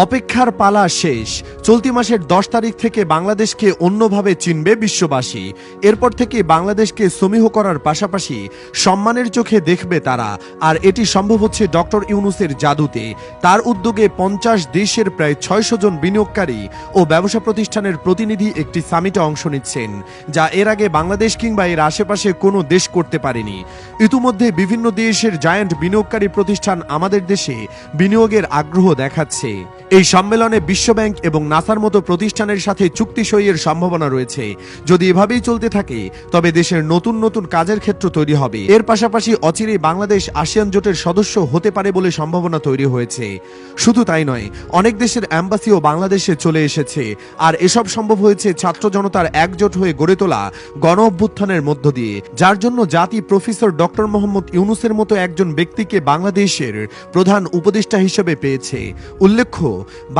অপেক্ষার পালা শেষ। চলতি মাসের 10 তারিখ থেকে বাংলাদেশকে অন্যভাবে চিনবে বিশ্ববাসী। এরপর থেকে বাংলাদেশকে সমীহ করার পাশাপাশি সম্মানের চোখে দেখবে তারা। আর এটি সম্ভব হচ্ছে ডক্টর ইউনূসের জাদুতে। তার উদ্যোগে 50 দেশের প্রায় 600 জন বিনিয়োগকারী ও ব্যবসা প্রতিষ্ঠানের প্রতিনিধি একটি সামিটে অংশ নিচ্ছেন, যা এর আগে বাংলাদেশ কিংবা এর আশেপাশে কোনো দেশ করতে পারেনি। ইতিমধ্যে বিভিন্ন দেশের জায়ান্ট বিনিয়োগকারী প্রতিষ্ঠান আমাদের দেশে বিনিয়োগের আগ্রহ দেখাচ্ছে। এই সম্মেলনে বিশ্বব্যাংক এবং নাসার মতো প্রতিষ্ঠানের সাথে চুক্তি সইয়ের সম্ভাবনা রয়েছে। যদি এভাবেই চলতে থাকে তবে দেশের নতুন নতুন কাজের ক্ষেত্র তৈরি হবে। এর পাশাপাশি অচিরেই বাংলাদেশ আসিয়ান জোটের সদস্য হতে পারে বলে সম্ভাবনা তৈরি হয়েছে। শুধু তাই নয়, অনেক দেশের অ্যাম্বাসিও বাংলাদেশে চলে এসেছে। আর এসব সম্ভব হয়েছে ছাত্র জনতার একজোট হয়ে গড়ে তোলা গণ অভ্যুত্থানের মধ্য দিয়ে, যার জন্য জাতি প্রফেসর ডক্টর মোহাম্মদ ইউনূসের মতো একজন ব্যক্তিকে বাংলাদেশের প্রধান উপদেষ্টা হিসেবে পেয়েছে। উল্লেখ্য,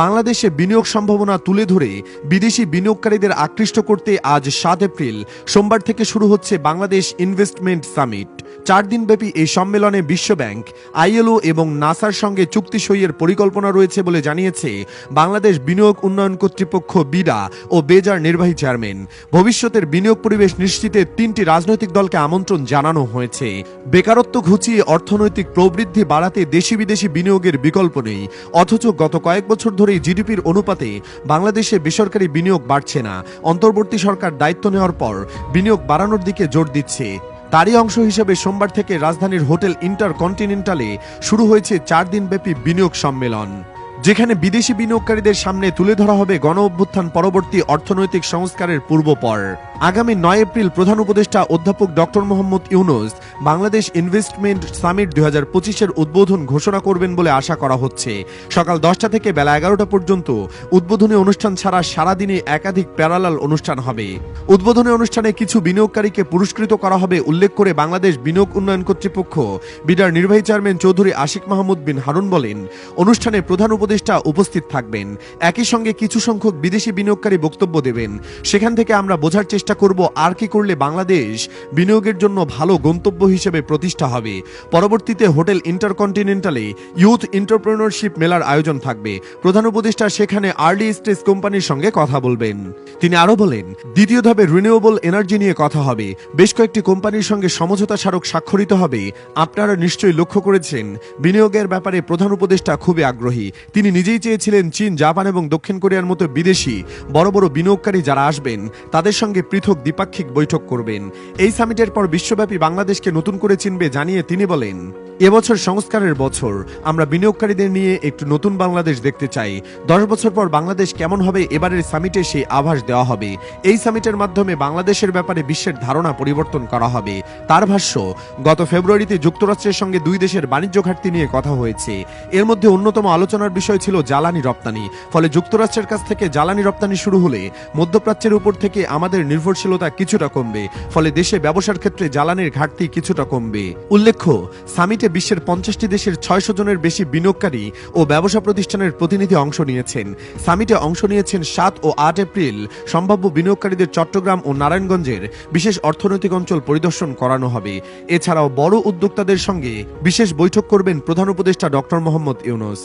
বাংলাদেশে বিনিয়োগ সম্ভাবনা তুলে ধরে বিদেশি বিনিয়োগকারীদের আকৃষ্ট করতে আজ 7 এপ্রিল সোমবার থেকে শুরু হচ্ছে বাংলাদেশ ইনভেস্টমেন্ট সামিট। 4 দিনব্যাপী এই সম্মেলনে বিশ্বব্যাংক, আইএলও এবং নাসার সঙ্গে চুক্তি সইয়ের পরিকল্পনা রয়েছে বলে জানিয়েছে বাংলাদেশ বিনিয়োগ উন্নয়ন কর্তৃপক্ষ বিডা ও বেজার নির্বাহী চেয়ারম্যান। ভবিষ্যতের বিনিয়োগ পরিবেশ নিশ্চিতে 3টি রাজনৈতিক দলকে আমন্ত্রণ জানানো হয়েছে। বেকারত্ব ঘুচিয়ে অর্থনৈতিক প্রবৃদ্ধি বাড়াতে দেশি বিদেশি বিনিয়োগের বিকল্প নেই, অথচ গত কয়েক বছর ধরেই জিডিপির অনুপাতে বাংলাদেশে বেসরকারি বিনিয়োগ বাড়ছে না। অন্তর্বর্তী সরকার দায়িত্ব নেওয়ার পর বিনিয়োগ বাড়ানোর দিকে জোর দিচ্ছে। তারই অংশ হিসেবে সোমবার থেকে রাজধানীর হোটেল ইন্টারকন্টিনেন্টালে শুরু হয়েছে 4 দিনব্যাপী বিনিয়োগ সম্মেলন, যেখানে বিদেশি বিনিয়োগকারীদের সামনে তুলে ধরা হবে গণ অভ্যুত্থান পরবর্তী অর্থনৈতিক সংস্কারের পূর্বপর। আগামী 9 এপ্রিল প্রধান উপদেষ্টা অধ্যাপক doctor Mohammad Yunus Bangladesh investment summit 2025-এর উদ্বোধন ঘোষণা করবেন বলে আশা করা হচ্ছে। সকাল 10টা থেকে বেলা 11টা পর্যন্ত উদ্বোধনী অনুষ্ঠান ছাড়া সারাদিনে একাধিক প্যারালাল অনুষ্ঠান হবে। উদ্বোধনী অনুষ্ঠানে কিছু বিনিয়োগকারীকে পুরস্কৃত করা হবে উল্লেখ করে বাংলাদেশ বিনিয়োগ উন্নয়ন কর্তৃপক্ষ বিডার নির্বাহী চেয়ারম্যান চৌধুরী আশিক মাহমুদ বিন হারুন বলেন, অনুষ্ঠানে প্রধান উপদেষ্টা উপস্থিত থাকবেন। একই সঙ্গে কিছু সংখ্যক বিদেশি বিনিয়োগকারী বক্তব্য দেবেন। সেখান থেকে আমরা বোঝার চেষ্টা করব আর কি করলে বাংলাদেশ বিনিয়োগের জন্য ভালো গন্তব্য হিসেবে প্রতিষ্ঠা হবে। পরবর্তীতে হোটেল ইন্টারকন্টিনেন্টালে ইউথ এন্টারপ্রেনারশিপ মেলার আয়োজন থাকবে। প্রধান উপদেষ্টা সেখানে আর্লি স্টেজ কোম্পানির সঙ্গে কথা বলবেন। তিনি আরো বলেন, দ্বিতীয় ধাপে রিনিউয়েবল এনার্জি নিয়ে কথা হবে। বেশ কয়েকটি কোম্পানির সঙ্গে সমঝোতা স্মারক স্বাক্ষরিত হবে। আপনারা নিশ্চয়ই লক্ষ্য করেছেন, বিনিয়োগের ব্যাপারে প্রধান উপদেষ্টা খুবই আগ্রহী। তিনি নিজেই চেয়েছিলেন চীন, জাপান এবং দক্ষিণ কোরিয়ার মতো বিদেশি বড় বড় বিনিয়োগকারী যারা আসবেন তাদের সঙ্গে পৃথক দ্বিপাক্ষিক বৈঠক করবেন। এই সামিটের পর বিশ্বব্যাপী বাংলাদেশকে নতুন করে চিনবে জানিয়ে তিনি বলেন, এবছর সংস্কারের বছর। আমরা বিনিয়োগকারীদের নিয়ে একটু নতুন বাংলাদেশ দেখতে চাই। 10 বছর পর বাংলাদেশ কেমন হবে এবারের সামিটে সেই আভাস দেওয়া হবে। এই সামিটের মাধ্যমে বাংলাদেশের ব্যাপারে বিশ্বের ধারণা পরিবর্তন করা হবে। তার ভাষ্য, গত ফেব্রুয়ারিতে যুক্তরাষ্ট্রের সঙ্গে 2 দেশের বাণিজ্য ঘাটতি নিয়ে কথা হয়েছে। এর মধ্যে অন্যতম আলোচনার বিষয় ছিল জ্বালানি রপ্তানি। ফলে যুক্তরাষ্ট্রের কাছ থেকে জ্বালানি রপ্তানি শুরু হলে মধ্যপ্রাচ্যের উপর থেকে আমাদের নির্ভরশীলতা কিছুটা কমবে। ফলে দেশে ব্যবসার ক্ষেত্রে জ্বালানির ঘাটতি কিছুটা কমবে। উল্লেখ্য, সামিটে বিশ্বের 50টি দেশের 600 জনের বেশি বিনিয়োগকারী ও ব্যবসা প্রতিষ্ঠানের প্রতিনিধি অংশ নিয়েছেন। সামিটে অংশ নিয়েছেন 7 ও 8 এপ্রিল সম্ভাব্য বিনিয়োগকারীদের চট্টগ্রাম ও নারায়ণগঞ্জের বিশেষ অর্থনৈতিক অঞ্চল পরিদর্শন করানো হবে। এছাড়াও বড় উদ্যোক্তাদের সঙ্গে বিশেষ বৈঠক করবেন প্রধান উপদেষ্টা ডক্টর মোহাম্মদ ইউনূস।